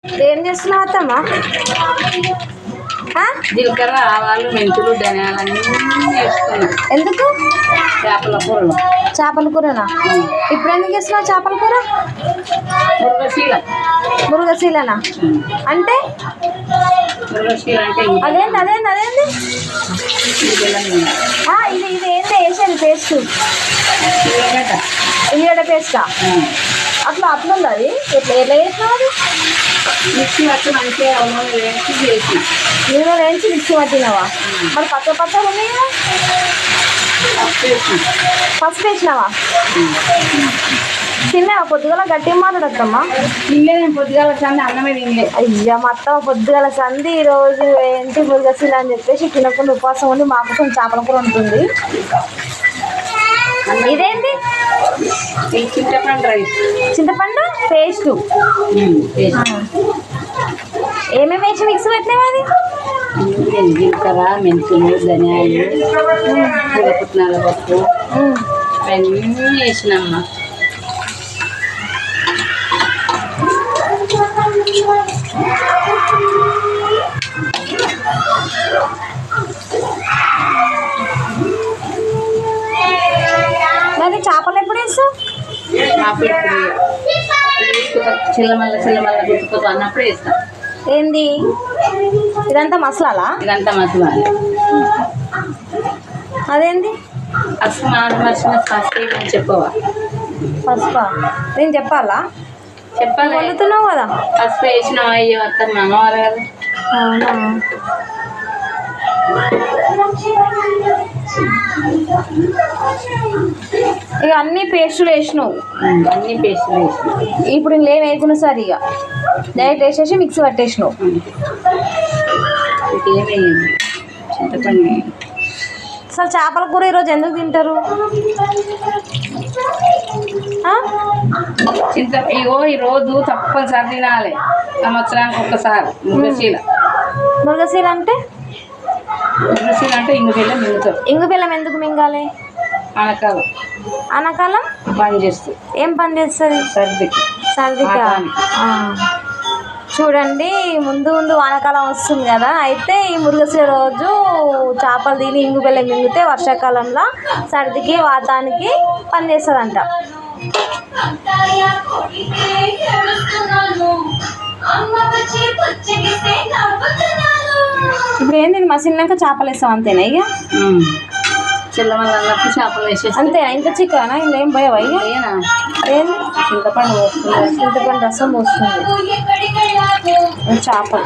ఏం చేస్తున్నావు అత్తమ్మా? జీలకర్ర ఆవాలు మెంతులు ధనియాలన్నీ వేసుకున్నాం. ఎందుకు? చేపల కూరలో. చేపల కూరనా? ఇప్పుడు ఎందుకు చేస్తున్నావు చేపల కూర? మురుగశీల. మురుగశీలనా అంటే? మురుగశీల అంటే అదేంది అదేంది అదేంది ఇది ఇది ఏంటి వేసేది పేస్ట్? ఉల్లిగడ్డ పేస్టా? అట్లా అట్లుంది అది. ఎట్లా ఎట్లా చేసినావు అది? మిక్సీ పట్టి మంచిగా వేసి చేసి నూనెలో వేసి మిక్సీ పట్టినావా? మరి పచ్చ ఉన్నాయి కదా, ఫస్ట్ వేసినావా? తిన్నావా? పొద్దుగల గట్టిగా మాట్లాడద్దమ్మా. తినలే నేను పొద్దుగాల సంది అన్నమే తినలే. అయ్యా మా అత్త పొద్దుగల సంది ఈరోజు ఏంటి మురుగశీల అని చెప్పేసి తినకుండా ఉపవాసం ఉండి మాకు కొంచెం చేపల కూర ఉంటుంది. ఇదేంటి? చింతపండు రైస్. చింతపండు పేస్ట్. ఏమేమి వేసి మిక్స్ పెట్టినావా అది? జీలకర్ర మెంతులు ధనియాలు పుట్నాల పప్పు అవన్నీ వేసినమ్మా. మరి చేపలు ఎప్పుడు వేస్తావు? చిల్లమల్ల చిల్లమల్ల గుర్తుపోతూ అన్నప్పుడు వేస్తాం. ఏంది ఇదంతా మసాలా? ఇదంతా మసాలా. అదేంది? అసలు మాడిన ఫస్ట్ అని చెప్పవా? ఫస్ట్ నేను చెప్పాలా? చెప్పాలి. వండుతున్నావు కదా. ఫస్ట్ వేసిన అయ్యో అత్త అమ్మవారు కదా. అవునా? ఇక అన్ని పేస్టులు వేసినావు? అన్ని పేస్టులు వేసినావు. ఇప్పుడు ఇంకేం వేయకుండా సార్ ఇక డైరెక్ట్ వేసేసి మిక్సీ పట్టేసినావు. ఏమేయండి చింతపండు. అసలు చేపల కూర ఈరోజు ఎందుకు తింటారు? ఇగో ఈరోజు తప్పనిసరి తినాలి సంవత్సరానికి ఒక్కసారి మురుగశీల. మురుగశీల అంటే? మురుగశీల అంటే ఇంగు బెల్లం మింగుతారు. ఇంగు బెల్లం ఎందుకు మింగాలి? ఆనకాలం. ఆనకాలం పని చేస్తుంది. ఏం పని చేస్తుంది? సర్దికి. సర్దికా? చూడండి ముందు ముందు వానాకాలం వస్తుంది కదా, అయితే ఈ మురుగశీల రోజు చేపలు తిని ఇంగు బెల్లం మింగితే వర్షాకాలంలో సర్దికి వాతానికి పని చేస్తుందంట. ఇప్పుడు ఏంది మసిలినాక చేపలు వేస్తాం అంతేనా? ఇక చిల్లమల్లప్పుడు చేపలు వేసేసి అంతేనా? ఇంత చిక్కనా? ఇంట్లో ఏం పోయావా? ఇక ఏంది? చింతపండు పోస్తుంది. చింతపండు రసం పోస్తుంది. చేపలు